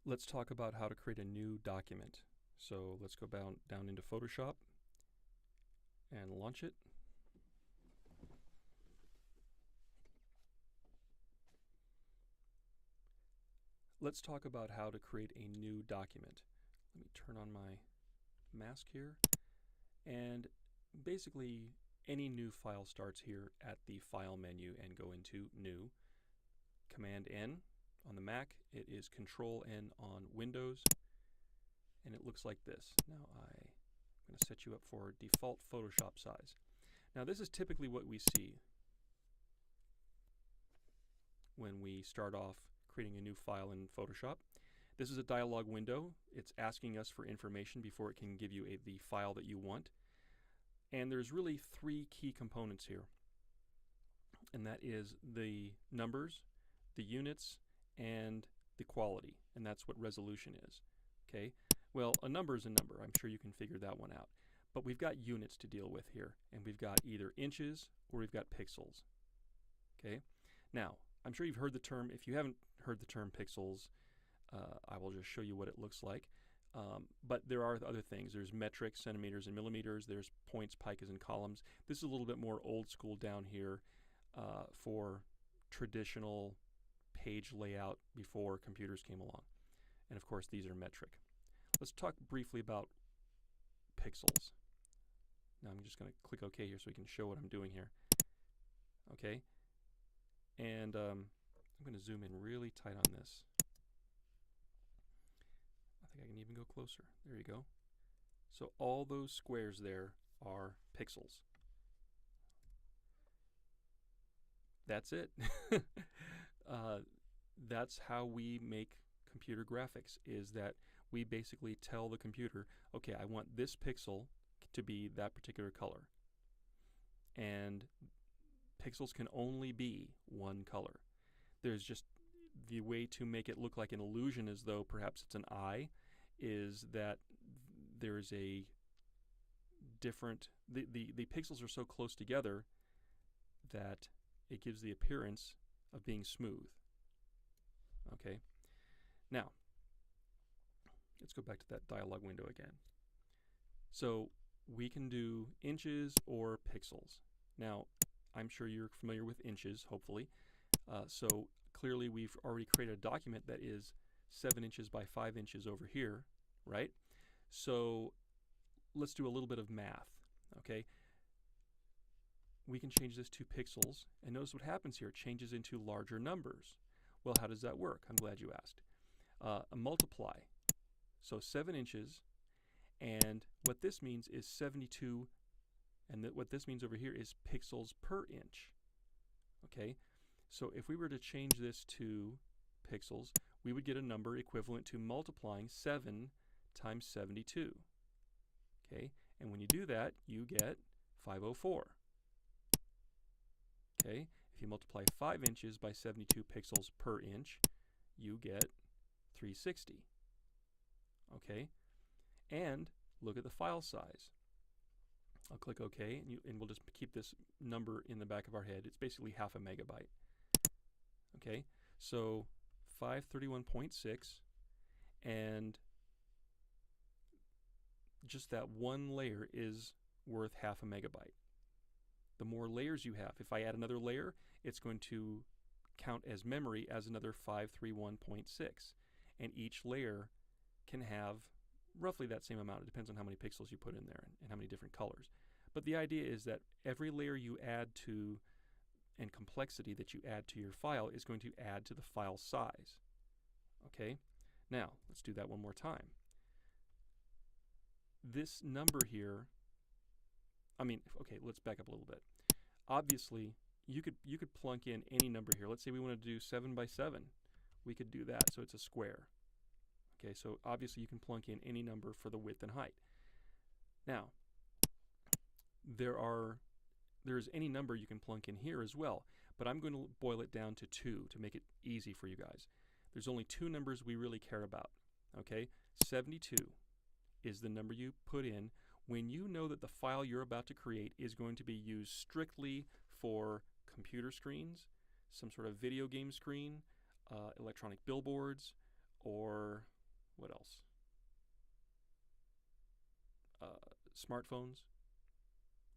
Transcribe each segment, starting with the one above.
Let's talk about how to create a new document. So let's go down into Photoshop and launch it. Let's talk about how to create a new document. Let me turn on my mask here. And basically, any new file starts here at the File menu and go into New. Command N on the Mac. It is Control N on Windows. And it looks like this. Now I'm going to set you up for default Photoshop size. Now this is typically what we see when we start off creating a new file in Photoshop. This is a dialog window. It's asking us for information before it can give you the file that you want. And there's really three key components here. And that is the numbers, the units, and the quality. And that's what resolution is. Okay? Well, a number is a number. I'm sure you can figure that one out. But we've got units to deal with here. And we've got either inches or we've got pixels. Okay? Now, I'm sure you've heard the term. If you haven't heard the term pixels, I will just show you what it looks like. But there are other things. There's metric, centimeters, and millimeters. There's points, picots, and columns. This is a little bit more old school down here for traditional page layout before computers came along. And of course, these are metric. Let's talk briefly about pixels. Now I'm just going to click OK here so we can show what I'm doing here. Okay. And I'm going to zoom in really tight on this. I think I can even go closer. There you go. So all those squares there are pixels. That's it. That's how we make computer graphics, is that we basically tell the computer, okay, I want this pixel to be that particular color. And pixels can only be one color. There's just the way to make it look like an illusion as though perhaps it's an eye is that there's a different, the pixels are so close together that it gives the appearance of being smooth. Okay, now let's go back to that dialog window again. So we can do inches or pixels. Now I'm sure you're familiar with inches, hopefully. So clearly we've already created a document that is 7 inches by 5 inches over here, right? So let's do a little bit of math, okay? We can change this to pixels, and notice what happens here. It changes into larger numbers. Well, how does that work? I'm glad you asked. A multiply. So 7 inches, and what this means is 72, and what this means over here is pixels per inch. Okay, so if we were to change this to pixels, we would get a number equivalent to multiplying 7 times 72. Okay, and when you do that, you get 504. Okay, if you multiply 5 inches by 72 pixels per inch, you get 360. Okay, and look at the file size. I'll click OK, and we'll just keep this number in the back of our head. It's basically half a megabyte. Okay, so 531.6, and just that one layer is worth half a megabyte. The more layers you have, if I add another layer, it's going to count as memory as another 531.6, and each layer can have roughly that same amount. It depends on how many pixels you put in there and how many different colors. But the idea is that every layer you add to and complexity that you add to your file is going to add to the file size. Okay? Now, let's do that one more time. This number here, okay, let's back up a little bit. Obviously, you could plunk in any number here. Let's say we want to do 7 by 7. We could do that, so it's a square. Okay, so obviously you can plunk in any number for the width and height. Now, there's any number you can plunk in here as well, but I'm going to boil it down to 2 to make it easy for you guys. There's only 2 numbers we really care about. Okay, 72 is the number you put in when you know that the file you're about to create is going to be used strictly for computer screens, some sort of video game screen, electronic billboards, or What else? Smartphones,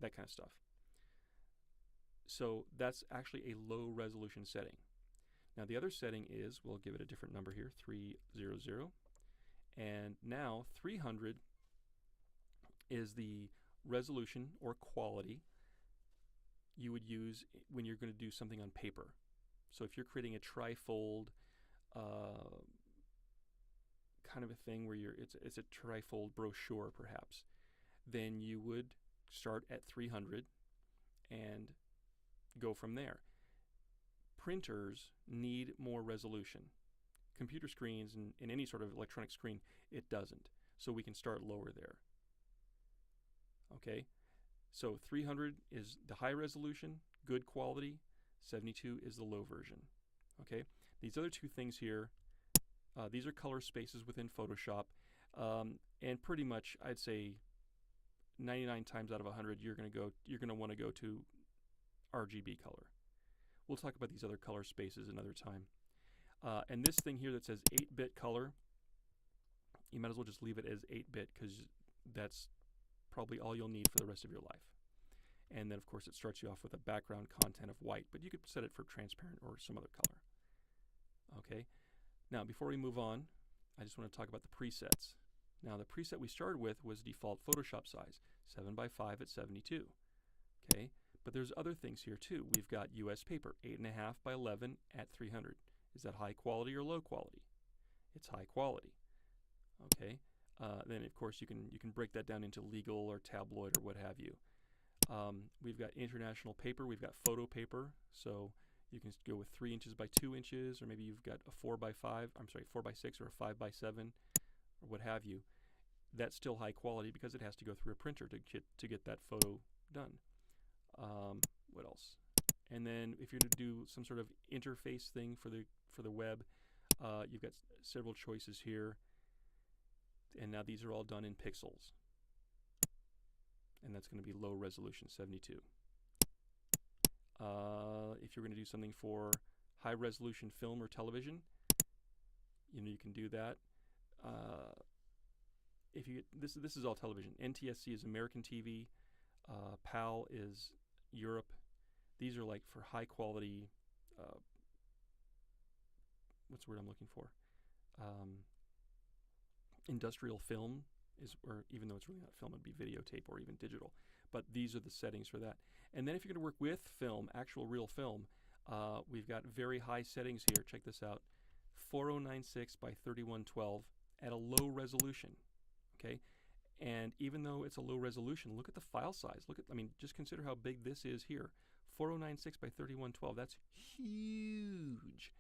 that kind of stuff. So that's actually a low resolution setting. Now the other setting is, we'll give it a different number here, 300. And now 300 is the resolution or quality you would use when you're going to do something on paper. So if you're creating a trifold kind of a thing where it's a trifold brochure perhaps, then you would start at 300 and go from there. Printers need more resolution. Computer screens and any sort of electronic screen, it doesn't. So we can start lower there. Okay, so 300 is the high resolution, good quality. 72 is the low version. Okay, these other two things here, these are color spaces within Photoshop, and pretty much I'd say 99 times out of 100 you're going to want to go to RGB color. We'll talk about these other color spaces another time. And this thing here that says 8-bit color, you might as well just leave it as 8-bit because that's probably all you'll need for the rest of your life. And then of course it starts you off with a background content of white, but you could set it for transparent or some other color. Okay, now before we move on, I just want to talk about the presets. Now the preset we started with was default Photoshop size, 7:5 at 72. Okay, but there's other things here too. We've got US paper, 8.5 by 11 at 300. Is that high quality or low quality? It's high quality. Okay, then of course you can break that down into legal or tabloid or what have you. We've got international paper, we've got photo paper, so you can go with 3 inches by 2 inches, or maybe you've got a 4 by 6 or a 5 by 7 or what have you. That's still high quality because it has to go through a printer to get that photo done. What else? And then if you're going to do some sort of interface thing for the web, you've got several choices here. And now these are all done in pixels. And that's going to be low resolution, 72. If you're going to do something for high resolution film or television, you can do that. If you get, this is all television. NTSC is American TV. PAL is Europe. These are like for high quality. What's the word I'm looking for? Industrial film is, or even though it's really not film, it'd be videotape or even digital. But these are the settings for that. And then if you're going to work with film, actual real film, we've got very high settings here. Check this out: 4096 by 3112 at a low resolution. Okay, and even though it's a low resolution, look at the file size. Just consider how big this is here. 4096 by 3112. That's huge.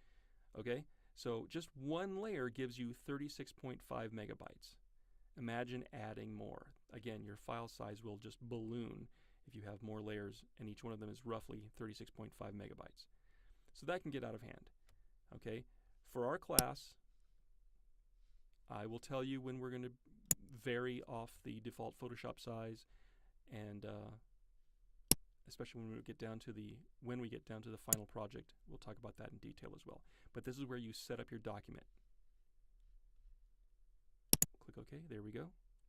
Okay, so just one layer gives you 36.5 megabytes. Imagine adding more. Again, your file size will just balloon if you have more layers, and each one of them is roughly 36.5 megabytes. So that can get out of hand. Okay, for our class, I will tell you when we're going to vary off the default Photoshop size, and especially when we get down to the final project, we'll talk about that in detail as well. But this is where you set up your document. Click OK. There we go.